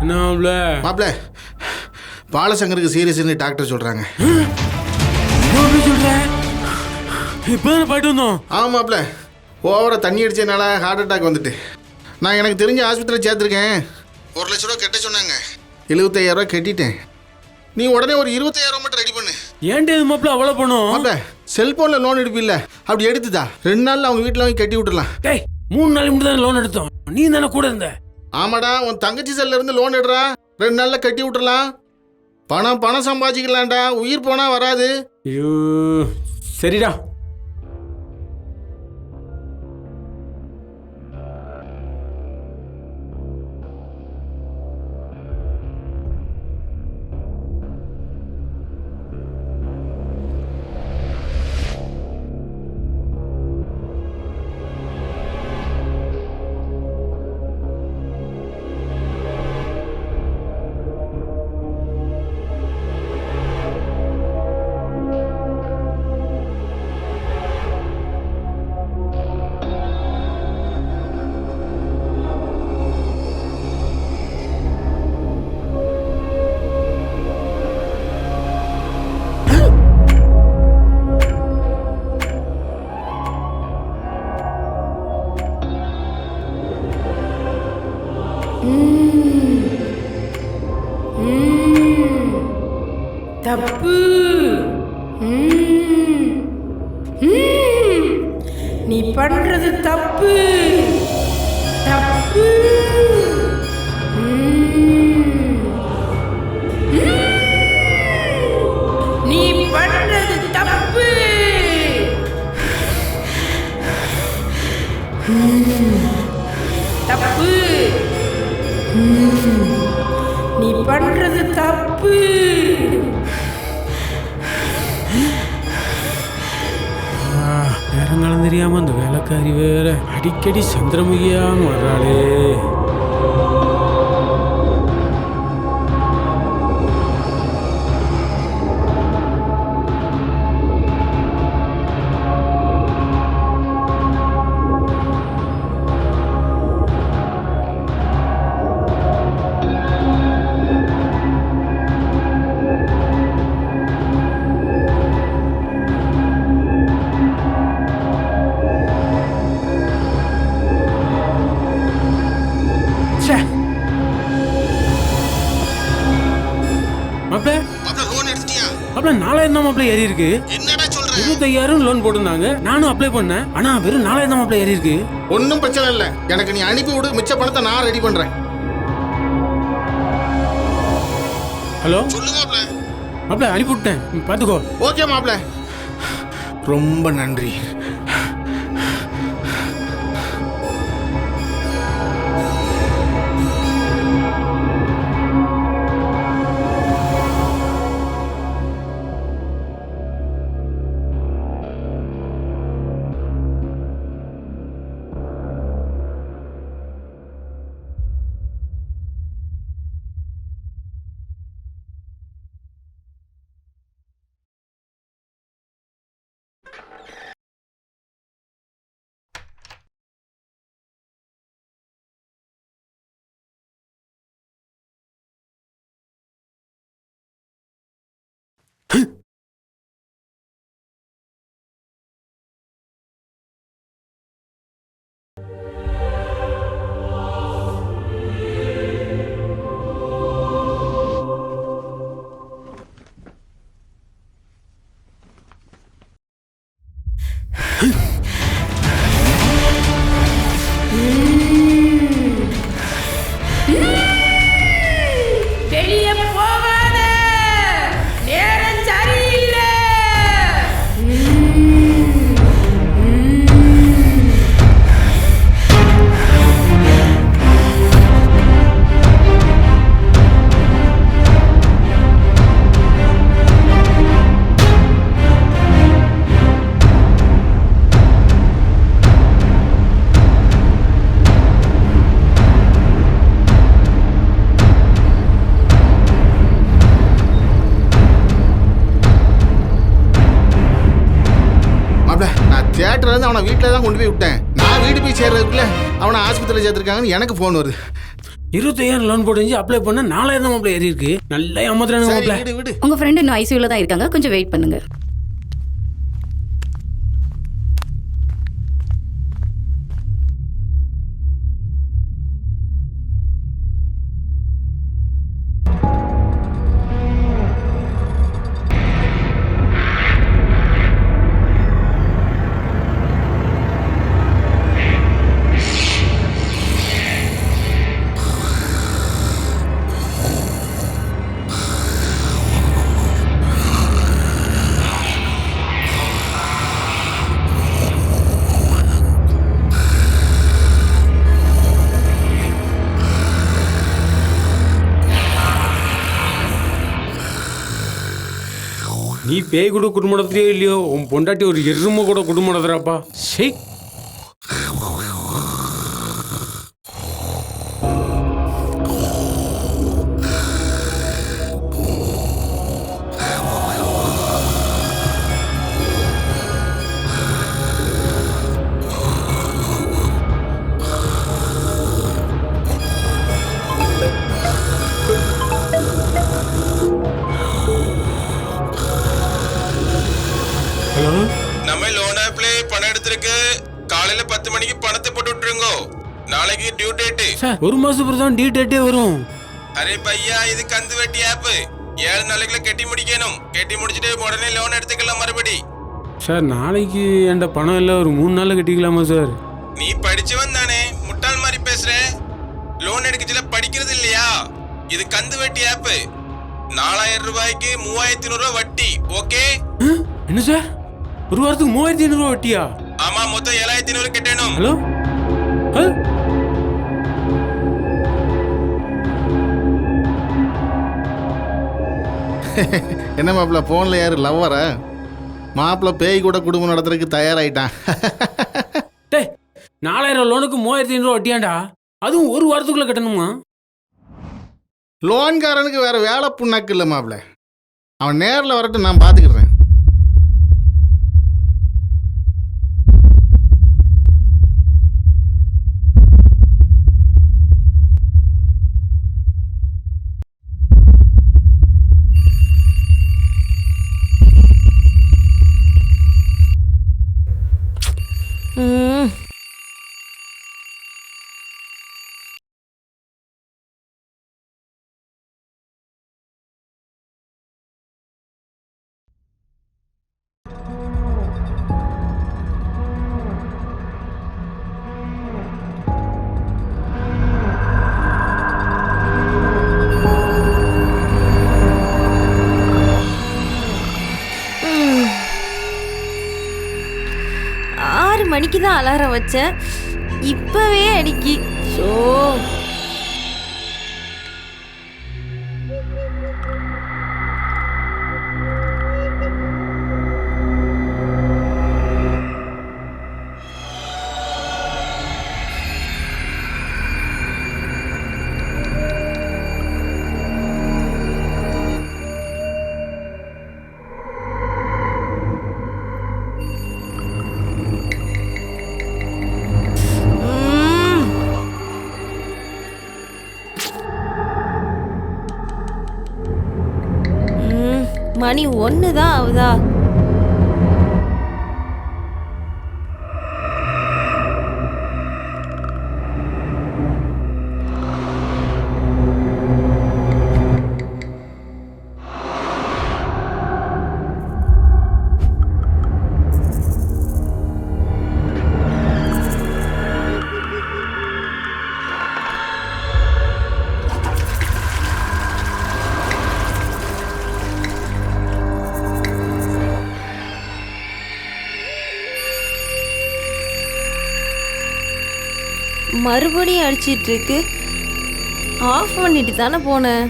என்ன மாப்ள? மாப்ள பாலசங்கருக்கு சீரியஸ்னு டாக்டர் சொல்றாங்க. எப்படி சொல்ற? இப்பதான் போயிட்டு வந்தோம். ஆமாம் மாப்ள, ஓவரா தண்ணி அடிச்சதுனால ஹார்ட் அட்டாக் வந்துட்டு நான் எனக்கு தெரிஞ்ச ஆஸ்பத்திரியில் சேர்த்துருக்கேன். 1 லட்ச ரூபா கட்ட சொன்னாங்க. 75,000 ரூபா கட்டிட்டேன். நீ உடனே ஒரு 25,000 மட்டும் ரெடி பண்ணு. ஏன்டே இது மாப்ள அவ்வளோ பண்ணும்? மாப்ள செல்போனில் லோன் எடுப்பில்ல, அப்படி எடுத்துதா 2 நாளில் அவங்க வீட்டில் வாங்கி கட்டி விட்டுடலாம். டேய் 3 நாளைக்கு மட்டும் தான் லோன் எடுத்தோம். நீ தானே கூட இருந்த. ஆமாடா, உன் தங்கச்சி செல்ல இருந்து லோன் எடுறா, 2 நாளில் கட்டி விட்டுறலாம். பணம் சம்பாதிக்கலாம்டா, உயிர் போனா வராது. ஐயோ சரிடா. தப்பு. நீ பண்றது தப்பு தப்பு. நீ பண்றது தப்பு. தப்பு. நீ பண்றது தப்பு. நேரங்காலம் தெரியாம அந்த வேலைக்காரி வேற அடிக்கடி சந்திரமுகியான்னு வர்றாளே. அப்பல 4,000 தான் மாப்ள ஏறி இருக்கு. என்னடா சொல்ற? 25,000 லோன் போட்டிருந்தாங்க. நானும் அப்ளை பண்ணேன். ஆனா வெறும் 4,000 தான் மாப்ள ஏறி இருக்கு. ஒன்றும் பிரச்சனை இல்லை, எனக்கு நீ அனுப்பி விடு, மிச்ச பணத்தை நான் ரெடி பண்றேன். ஹலோ சொல்லு மாப்ள. மாப்ள அனுப்பி விட்டேன், பாத்துக்கோ. ஓகே மாப்ள, ரொம்ப நன்றி. வெளியே போகாத, நேரம் சரியில்லை. தியேட்டர்லேருந்து அவனை வீட்டில் தான் கொண்டு போய் விட்டேன். நான் வீடு போய் சேர்றதுக்குள்ள அவனை ஆஸ்பத்திரியில் சேர்த்துருக்காங்கன்னு எனக்கு ஃபோன் வருது. 25,000 லோன் போட்டு அப்ளை பண்ண 4,000 தான் மாப்பிள்ள ஏறி இருக்கு. நல்லா ஏமாத்துறாங்க சரி மாப்பிள்ள. விடு விடு. உங்க ஃப்ரெண்டு இன்னும் ஐசியூல தான் இருக்காங்க, கொஞ்சம் வெயிட் பண்ணுங்க. நீ பேய் கூட குடும்பம் நடத்துறியோ இல்லையோ, உன் பொண்டாட்டி ஒரு எருமை கூட குடும்பம் நடத்துறாப்பா. சரி நம்ம லோன் ஆப்ல பணம் எடுத்திருக்கு. காலையில 10 மணிக்கு பணத்தை போட்டு விட்டுருங்க. நாளைக்கு டியூ டேட். சார் 1 மாசத்துக்கு தான் டியூ டேட்டே வரும். அரே பையா, இது கந்து வெட்டி ஆப். 7 நாளைக்குள்ள கட்டி முடிக்கணும். கட்டி முடிச்சிட்டு உடனே லோன் எடுத்துக்கலாம் மறுபடி. சார் நாளைக்கு என்கிட்ட பணம் இல்லை, ஒரு 3 நாளில் கட்டிக்கலாமா சார்? நீ படிச்சவன் தானே, முட்டாள் மாதிரி பேசுற. லோன் எடுக்கச்சில படிக்கிறது இல்லையா? இது கந்து வெட்டி ஆப். 4000 ரூபாய்க்கு 3500 ரூபாய் வட்டி. ஓகே? என்ன சார், ஒரு வாரத்துக்கு 3500 ரூபா வட்டியா? ஆமா, மொத்தம் 7500 கட்டணும். ஹலோ என்ன மாப்பிள்ள, ஃபோனில் யார் லவ்வரா? மாப்பிள்ள பேய் கூட குடும்பம் நடத்துறதுக்கு தயாராகிட்டான். டே 4000 லோனுக்கு 3500 ரூபா வட்டியாண்டா, அதுவும் ஒரு வாரத்துக்குள்ள கட்டணுமா? லோன்காரனுக்கு வேற வேலை புண்ணாக்கு இல்லை மாப்பிள்ள. அவன் நேரில் வரட்டும், நான் பார்த்துக்கிறேன். மணிக்கு தான் அலாரம் வச்சேன், இப்பவே அடிக்கி. ஸோ மணி 1 தான் ஆகுதா? மறுபடியும் அடிச்சிட்டு இருக்கு. ஆஃப் பண்ணிட்டு தானே போனேன்.